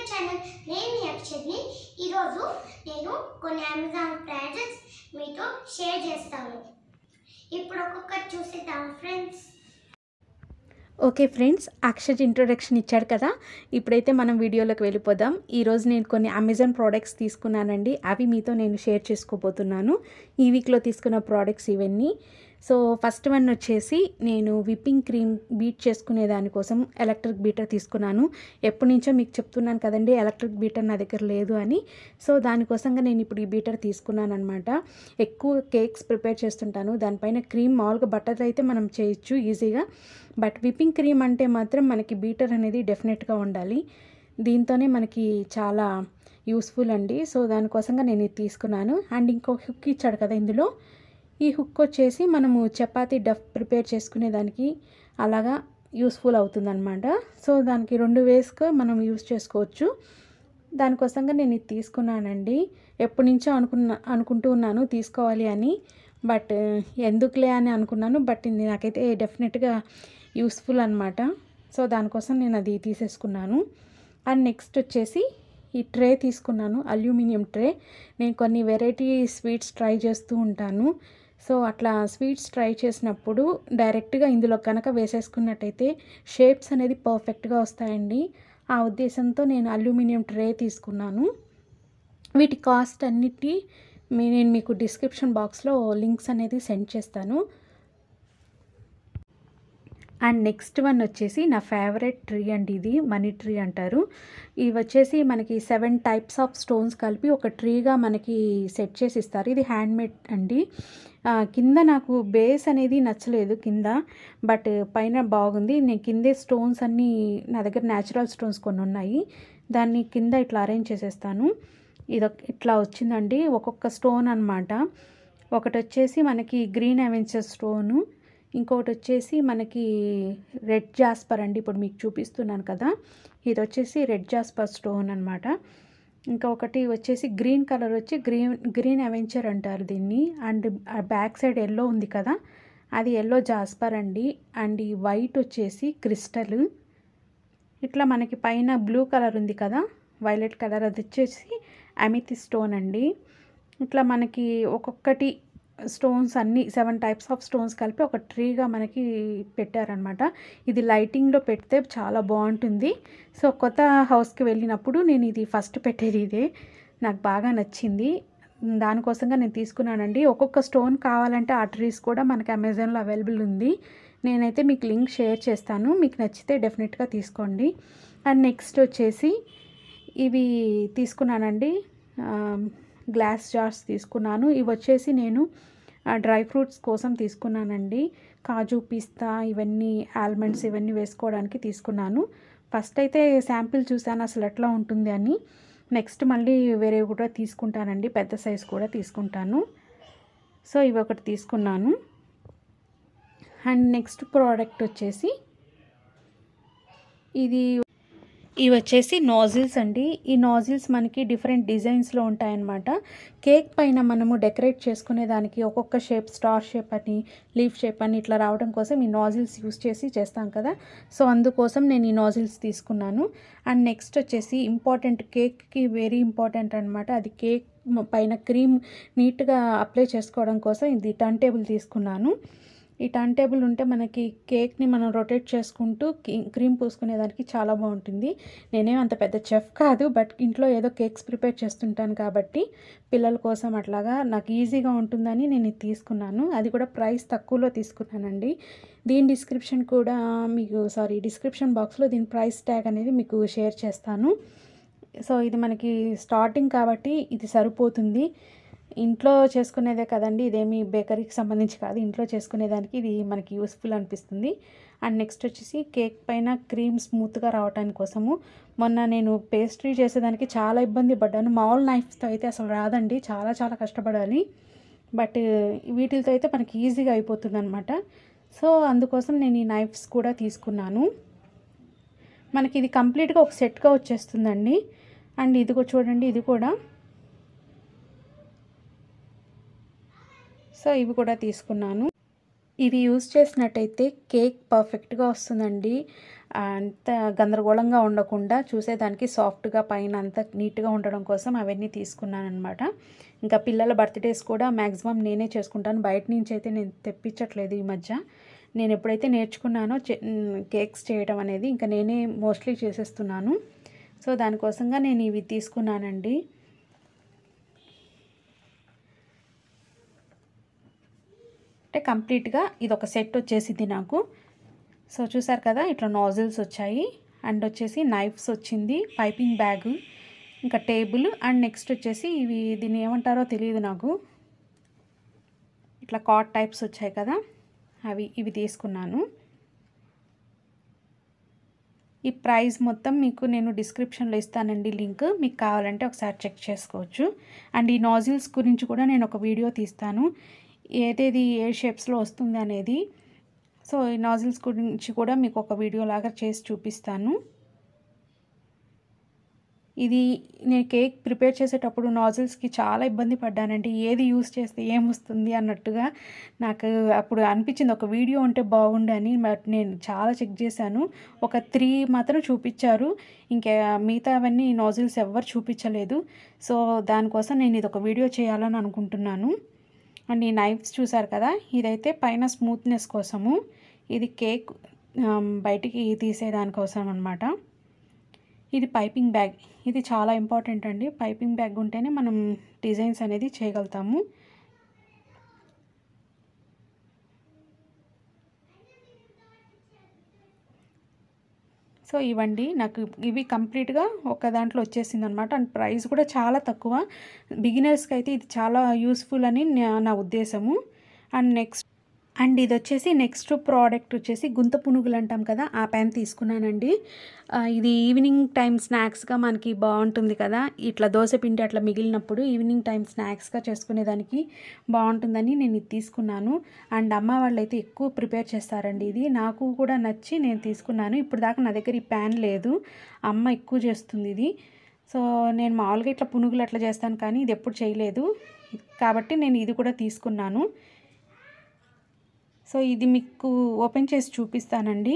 My channel. నేను మీ అక్షర్ని. ఈరోజు నేను కొన్ని అమెజాన్ ప్రోడక్ట్స్ మీతో షేర్ చేస్తాను. ఇప్పుడు ఒక్కొక్కటి చూసేద్దాం friends. Okay friends, Akshar introduction ఇచ్చాడు కదా, ఇప్పుడైతే మనం వీడియోలోకి వెళ్ళిపోదాం. ఈరోజు నేను కొన్ని అమెజాన్ ప్రోడక్ట్స్ తీసుకున్నానండి. అవి మీతో నేను షేర్ చేసుకోబోతున్నాను. ఈ వీక్లో తీసుకున్న ప్రోడక్ట్స్ ఇవన్నీ. సో ఫస్ట్ వన్ వచ్చేసి నేను విప్పింగ్ క్రీమ్ బీట్ చేసుకునే దానికోసం ఎలక్ట్రిక్ బీటర్ తీసుకున్నాను. ఎప్పటి నుంచో మీకు చెప్తున్నాను కదండి, ఎలక్ట్రిక్ బీటర్ నా దగ్గర లేదు అని. సో దానికోసంగా నేను ఇప్పుడు ఈ బీటర్ తీసుకున్నాను అనమాట. ఎక్కువ కేక్స్ ప్రిపేర్ చేస్తుంటాను. దానిపైన క్రీమ్ మామూలుగా బటర్ అయితే మనం చేయొచ్చు ఈజీగా, బట్ విప్పింగ్ క్రీమ్ అంటే మాత్రం మనకి బీటర్ అనేది డెఫినెట్గా ఉండాలి. దీంతోనే మనకి చాలా యూస్ఫుల్ అండి. సో దానికోసంగా నేను ఇది తీసుకున్నాను. అండ్ ఇంకో హుక్ ఇచ్చాడు కదా ఇందులో, ఈ హుక్ వచ్చేసి మనము చపాతీ డఫ్ ప్రిపేర్ చేసుకునే దానికి అలాగా యూస్ఫుల్ అవుతుందన్నమాట. సో దానికి 2 వేస్గా మనం యూస్ చేసుకోవచ్చు. దానికోసంగా నేను ఇది తీసుకున్నానండి. ఎప్పటి నుంచో అనుకుంటూ ఉన్నాను తీసుకోవాలి అని, బట్ ఎందుకులే అని అనుకున్నాను. బట్ నాకైతే డెఫినెట్గా యూస్ఫుల్ అనమాట. సో దానికోసం నేను అది తీసేసుకున్నాను. అండ్ నెక్స్ట్ వచ్చేసి ఈ ట్రే తీసుకున్నాను, అల్యూమినియం ట్రే. నేను కొన్ని వెరైటీ స్వీట్స్ ట్రై చేస్తూ ఉంటాను. సో అట్లా స్వీట్స్ ట్రై చేసినప్పుడు డైరెక్ట్గా ఇందులో కనుక వేసేసుకున్నట్టయితే షేప్స్ అనేది పర్ఫెక్ట్గా వస్తాయండి. ఆ ఉద్దేశంతో నేను అల్యూమినియం ట్రే తీసుకున్నాను. వీటి కాస్ట్ అన్నిటి నేను మీకు డిస్క్రిప్షన్ బాక్స్లో లింక్స్ అనేది సెండ్ చేస్తాను. అండ్ నెక్స్ట్ వన్ వచ్చేసి నా ఫేవరెట్ ట్రీ అండి, ఇది మనీ ట్రీ అంటారు. ఇవి వచ్చేసి మనకి 7 టైప్స్ ఆఫ్ స్టోన్స్ కలిపి ఒక ట్రీగా మనకి సెట్ చేసి ఇస్తారు. ఇది హ్యాండ్మేడ్ అండి. కింద నాకు బేస్ అనేది నచ్చలేదు కింద, బట్ పైన బాగుంది. నేను కిందే స్టోన్స్ అన్నీ నా దగ్గర న్యాచురల్ స్టోన్స్ కొన్ని ఉన్నాయి, దాన్ని కింద ఇట్లా అరేంజ్ చేసేస్తాను. ఇట్లా వచ్చిందండి ఒక్కొక్క స్టోన్ అనమాట. ఒకటి వచ్చేసి మనకి గ్రీన్ అవెంజర్ స్టోను, ఇంకొకటి వచ్చేసి మనకి రెడ్ జాస్పర్ అండి, ఇప్పుడు మీకు చూపిస్తున్నాను కదా, ఇది వచ్చేసి రెడ్ జాస్పర్ స్టోన్ అనమాట. ఇంకొకటి వచ్చేసి గ్రీన్ కలర్ వచ్చి గ్రీన్ అవెంచర్ అంటారు దీన్ని. అండ్ బ్యాక్ సైడ్ ఎల్లో ఉంది కదా, అది ఎల్లో జాస్పర్ అండి. అండ్ ఈ వైట్ వచ్చేసి క్రిస్టల్. ఇట్లా మనకి పైన బ్లూ కలర్ ఉంది కదా, వైలెట్ కలర్, అది వచ్చేసి అమిథిస్ట్ స్టోన్ అండి. ఇట్లా మనకి ఒక్కొక్కటి స్టోన్స్ అన్నీ 7 టైప్స్ ఆఫ్ స్టోన్స్ కలిపి ఒక ట్రీగా మనకి పెట్టారనమాట. ఇది లైటింగ్లో పెడితే చాలా బాగుంటుంది. సో కొత్త హౌస్కి వెళ్ళినప్పుడు నేను ఇది ఫస్ట్ పెట్టేది ఇదే, నాకు బాగా నచ్చింది. దానికోసంగా నేను తీసుకున్నానండి. ఒక్కొక్క స్టోన్ కావాలంటే ఆ ట్రీస్ కూడా మనకి అమెజాన్లో అవైలబుల్ ఉంది. నేనైతే మీకు లింక్ షేర్ చేస్తాను, మీకు నచ్చితే డెఫినెట్గా తీసుకోండి. అండ్ నెక్స్ట్ వచ్చేసి ఇవి తీసుకున్నానండి, గ్లాస్ జార్స్ తీసుకున్నాను. ఇవి వచ్చేసి నేను డ్రై ఫ్రూట్స్ కోసం తీసుకున్నానండి. కాజు, పిస్తా, ఇవన్నీ ఆల్మండ్స్ ఇవన్నీ వేసుకోవడానికి తీసుకున్నాను. ఫస్ట్ అయితే శాంపిల్ చూసాను అసలు ఎట్లా ఉంటుంది అని. నెక్స్ట్ మళ్ళీ వేరే కూడా తీసుకుంటానండి, పెద్ద సైజ్ కూడా తీసుకుంటాను. సో ఇవి ఒకటి తీసుకున్నాను. అండ్ నెక్స్ట్ ప్రోడక్ట్ వచ్చేసి ఇవి వచ్చేసి నాజిల్స్ అండి. ఈ నాజిల్స్ మనకి డిఫరెంట్ డిజైన్స్లో ఉంటాయన్నమాట. కేక్ పైన మనము డెకరేట్ చేసుకునే దానికి ఒక్కొక్క షేప్, స్టార్ షేప్ అని, లీఫ్ షేప్ అని ఇట్లా రావడం కోసం ఈ నాజిల్స్ యూస్ చేసి చేస్తాం కదా. సో అందుకోసం నేను ఈ నాజిల్స్ తీసుకున్నాను. అండ్ నెక్స్ట్ వచ్చేసి ఇంపార్టెంట్, కేక్కి వెరీ ఇంపార్టెంట్ అనమాట, అది కేక్ పైన క్రీమ్ నీట్గా అప్లై చేసుకోవడం కోసం ఇది టర్న్ టేబుల్ తీసుకున్నాను. ఈ టర్న్ టేబుల్ ఉంటే మనకి కేక్ని మనం రొటేట్ చేసుకుంటూ క్రీమ్ పూసుకునేదానికి చాలా బాగుంటుంది. నేనేం అంత పెద్ద చెఫ్ కాదు, బట్ ఇంట్లో ఏదో కేక్స్ ప్రిపేర్ చేస్తుంటాను కాబట్టి పిల్లల కోసం అట్లాగా నాకు ఈజీగా ఉంటుందని నేను ఇది తీసుకున్నాను. అది కూడా ప్రైస్ తక్కువలో తీసుకున్నానండి. దీని డిస్క్రిప్షన్ బాక్స్లో దీని ప్రైస్ ట్యాగ్ అనేది మీకు షేర్ చేస్తాను. సో ఇది మనకి స్టార్టింగ్ కాబట్టి ఇది సరిపోతుంది. ఇంట్లో చేసుకునేదే కదండి, ఇదేమి బేకరీకి సంబంధించి కాదు, ఇంట్లో చేసుకునేదానికి ఇది మనకి యూస్ఫుల్ అనిపిస్తుంది. అండ్ నెక్స్ట్ వచ్చేసి కేక్ పైన క్రీమ్ స్మూత్గా రావడానికి కోసము, మొన్న నేను పేస్ట్రీ చేసేదానికి చాలా ఇబ్బంది పడ్డాను. మామూలు నైఫ్తో అయితే అసలు రాదండి, చాలా చాలా కష్టపడాలి. బట్ వీటితో అయితే మనకి ఈజీగా అయిపోతుంది అనమాట. సో అందుకోసం నేను ఈ నైఫ్స్ కూడా తీసుకున్నాను. మనకి ఇది కంప్లీట్గా ఒక సెట్గా వచ్చేస్తుందండి. అండ్ ఇది కూడా చూడండి, ఇది కూడా. సో ఇవి కూడా తీసుకున్నాను. ఇవి యూస్ చేసినట్టయితే కేక్ పర్ఫెక్ట్గా వస్తుందండి. అంత గందరగోళంగా ఉండకుండా చూసేదానికి సాఫ్ట్గా పైన అంతా నీట్గా ఉండడం కోసం అవన్నీ తీసుకున్నాను అనమాట. ఇంకా పిల్లల బర్త్డేస్ కూడా మ్యాక్సిమం నేనే చేసుకుంటాను, బయట నుంచి అయితే నేను తెప్పించట్లేదు ఈ మధ్య. నేను ఎప్పుడైతే నేర్చుకున్నానో కేక్స్ చేయడం అనేది ఇంకా నేనే మోస్ట్లీ చేసేస్తున్నాను. సో దానికోసంగా నేను ఇవి తీసుకున్నానండి. అంటే కంప్లీట్గా ఇది ఒక సెట్ వచ్చేసింది నాకు. సో చూసారు కదా, ఇట్లా నాజిల్స్ వచ్చాయి అండ్ వచ్చేసి నైఫ్స్ వచ్చింది, పైపింగ్ బ్యాగ్, ఇంకా టేబుల్ అండ్ నెక్స్ట్ వచ్చేసి ఇవి దీన్ని ఏమంటారో తెలియదు నాకు, ఇట్లా కాట్ టైప్స్ వచ్చాయి కదా ఇవి తీసుకున్నాను. ఈ ప్రైస్ మొత్తం మీకు నేను డిస్క్రిప్షన్లో ఇస్తానండి లింక్, మీకు కావాలంటే ఒకసారి చెక్ చేసుకోవచ్చు. అండ్ ఈ నాజిల్స్ గురించి కూడా నేను ఒక వీడియో తీస్తాను, ఏదేది ఏ షేప్స్లో వస్తుంది అనేది. సో ఈ నాజిల్స్ గురించి కూడా మీకు ఒక వీడియో లాగా చేసి చూపిస్తాను. ఇది నేను కేక్ ప్రిపేర్ చేసేటప్పుడు నాజిల్స్కి చాలా ఇబ్బంది పడ్డానండి, ఏది యూస్ చేస్తే ఏమొస్తుంది అన్నట్టుగా నాకు అప్పుడు అనిపించింది ఒక వీడియో ఉంటే బాగుండు అని. బట్ నేను చాలా చెక్ చేశాను, ఒక 3 మాత్రం చూపించారు, ఇంకా మిగతా అవన్నీ నాజిల్స్ ఎవ్వరు చూపించలేదు. సో దానికోసం నేను ఇది ఒక వీడియో చేయాలని అనుకుంటున్నాను. అండ్ ఈ నైఫ్స్ చూసారు కదా, ఇదైతే పైన స్మూత్నెస్ కోసము, ఇది కేక్ బయటికి తీసేదానికోసం అనమాట. ఇది పైపింగ్ బ్యాగ్, ఇది చాలా ఇంపార్టెంట్ అండి. పైపింగ్ బ్యాగ్ ఉంటేనే మనం డిజైన్స్ అనేది చేయగలుగుతాము. సో ఇవండి నాకు ఇవి కంప్లీట్గా ఒక దాంట్లో వచ్చేసింది అనమాట. అండ్ ప్రైస్ కూడా చాలా తక్కువ, బిగినర్స్కి అయితే ఇది చాలా యూస్ఫుల్ అని నా ఉద్దేశము. అండ్ ఇది వచ్చేసి నెక్స్ట్ ప్రోడక్ట్ వచ్చేసి గుంత పునుగులు అంటాం కదా, ఆ ప్యాన్ తీసుకున్నానండి. ఇది ఈవినింగ్ టైం స్నాక్స్గా మనకి బాగుంటుంది కదా, ఇట్లా దోశ పిండి అట్లా మిగిలినప్పుడు ఈవినింగ్ టైం స్నాక్స్గా చేసుకునేదానికి బాగుంటుందని నేను ఇది తీసుకున్నాను. అండ్ అమ్మ వాళ్ళు అయితే ఎక్కువ ప్రిపేర్ చేస్తారండి, ఇది నాకు కూడా నచ్చి నేను తీసుకున్నాను. ఇప్పుడు దాకా నా దగ్గర ఈ ప్యాన్ లేదు, అమ్మ ఎక్కువ చేస్తుంది ఇది. సో నేను మామూలుగా ఇట్లా పునుగులు అట్లా చేస్తాను కానీ ఇది ఎప్పుడు చేయలేదు, కాబట్టి నేను ఇది కూడా తీసుకున్నాను. సో ఇది మీకు ఓపెన్ చేసి చూపిస్తానండి.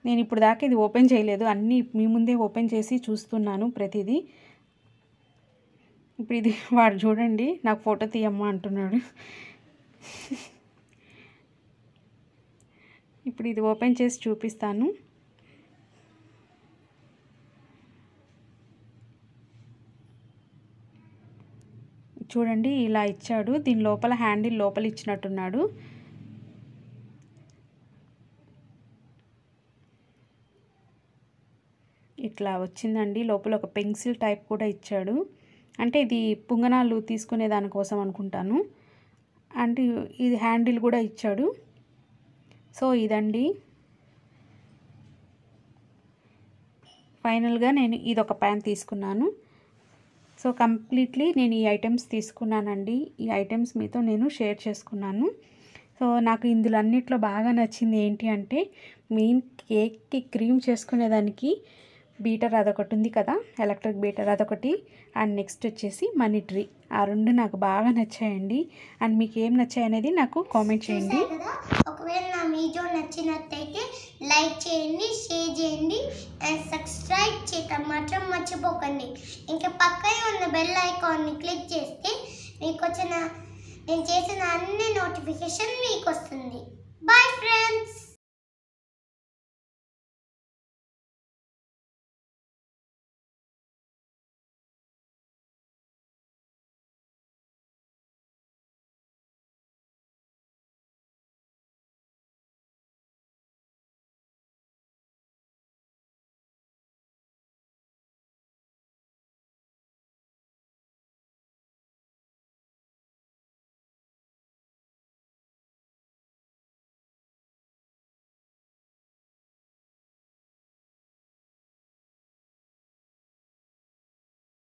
నేను ఇప్పుడు దాకా ఇది ఓపెన్ చేయలేదు, అన్నీ మీ ముందే ఓపెన్ చేసి చూస్తున్నాను ప్రతిదీ. ఇప్పుడు ఇది వాడు చూడండి నాకు ఫోటో తీయమ్మా అంటున్నాడు. ఇప్పుడు ఇది ఓపెన్ చేసి చూపిస్తాను. చూడండి ఇలా ఇచ్చాడు, దీని లోపల హ్యాండిల్ లోపల ఇచ్చినట్టున్నాడు. ఇట్లా వచ్చిందండి, లోపల ఒక పెన్సిల్ టైప్ కూడా ఇచ్చాడు, అంటే ఇది పుంగనాలు తీసుకునే దానికోసం అనుకుంటాను. అంటే ఇది హ్యాండిల్ కూడా ఇచ్చాడు. సో ఇదండి ఫైనల్గా నేను ఇదొక ప్యాన్ తీసుకున్నాను. సో కంప్లీట్లీ నేను ఈ ఐటమ్స్ తీసుకున్నానండి, ఈ ఐటమ్స్ మీతో నేను షేర్ చేసుకున్నాను. సో నాకు ఇందులో అన్నిట్లో బాగా నచ్చింది ఏంటి అంటే, మెయిన్ కేక్కి క్రీమ్ చేసుకునేదానికి బీటర్ అదొకటి ఉంది కదా, ఎలక్ట్రిక్ బీటర్ అదొకటి, అండ్ నెక్స్ట్ వచ్చేసి మనీ ట్రీ, ఆ రెండు నాకు బాగా నచ్చాయండి. అండ్ మీకు ఏం నచ్చాయి అనేది నాకు కామెంట్ చేయండి. ఒకవేళ నా వీడియో నచ్చినట్టయితే లైక్ చేయండి, షేర్ చేయండి అండ్ సబ్స్క్రైబ్ చేయటం మాత్రం మర్చిపోకండి. ఇంకా పక్కనే ఉన్న బెల్ ఐకాన్ని క్లిక్ చేస్తే మీకు నేను చేసిన అన్ని నోటిఫికేషన్ మీకు వస్తుంది. Bye friends.